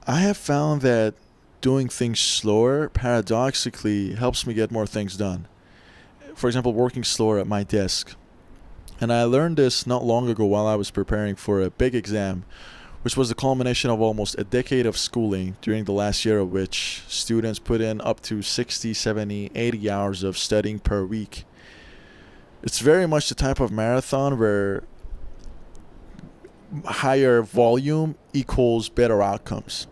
I have found that doing things slower paradoxically helps me get more things done. For example, working slower at my desk. And I learned this not long ago while I was preparing for a big exam, which was the culmination of almost a decade of schooling, during the last year of which students put in up to 60, 70, 80 hours of studying per week. It's very much the type of marathon where higher volume equals better outcomes.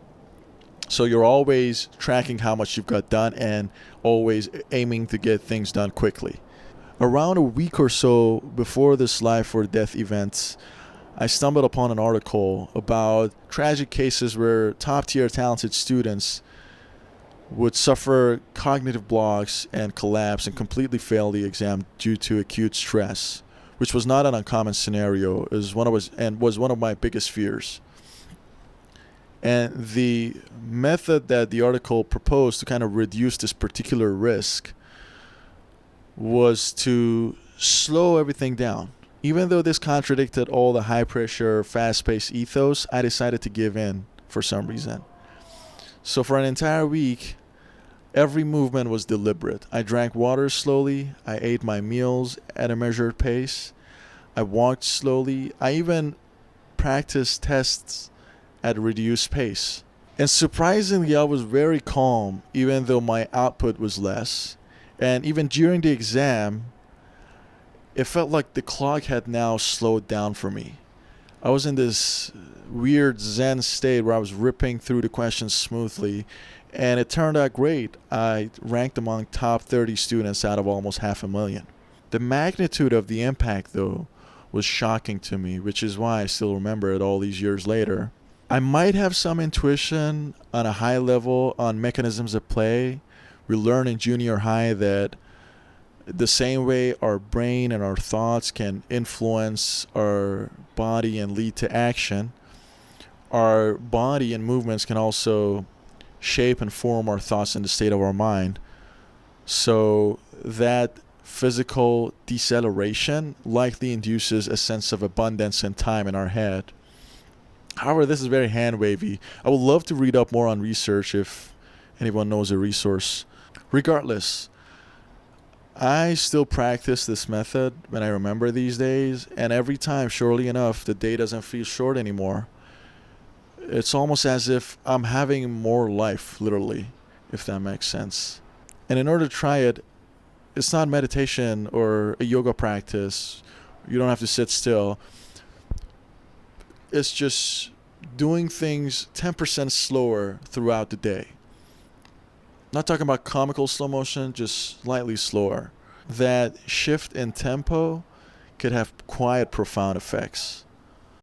So you're always tracking how much you've got done and always aiming to get things done quickly. Around a week or so before this life or death event, I stumbled upon an article about tragic cases where top tier talented students would suffer cognitive blocks and collapse and completely fail the exam due to acute stress, which was not an uncommon scenario, was one of my biggest fears. And the method that the article proposed to kind of reduce this particular risk was to slow everything down. Even though this contradicted all the high pressure, fast paced ethos, I decided to give in for some reason. So for an entire week, every movement was deliberate. I drank water slowly, I ate my meals at a measured pace, I walked slowly, I even practiced tests at a reduced pace. And surprisingly, I was very calm, even though my output was less. And even during the exam, it felt like the clock had now slowed down for me. I was in this weird Zen state where I was ripping through the questions smoothly, and it turned out great. I ranked among top 30 students out of almost 500,000. The magnitude of the impact, though, was shocking to me, which is why I still remember it all these years later. I might have some intuition on a high level on mechanisms at play. We learned in junior high that the same way our brain and our thoughts can influence our body and lead to action, our body and movements can also shape and form our thoughts and the state of our mind. So that physical deceleration likely induces a sense of abundance and time in our head. However, this is very hand wavy. I would love to read up more on research if anyone knows a resource. Regardless, I still practice this method when I remember these days, and every time, surely enough, the day doesn't feel short anymore. It's almost as if I'm having more life, literally, if that makes sense. And in order to try it, it's not meditation or a yoga practice. You don't have to sit still. It's just doing things 10% slower throughout the day. Not talking about comical slow motion, just slightly slower. That shift in tempo could have quite profound effects.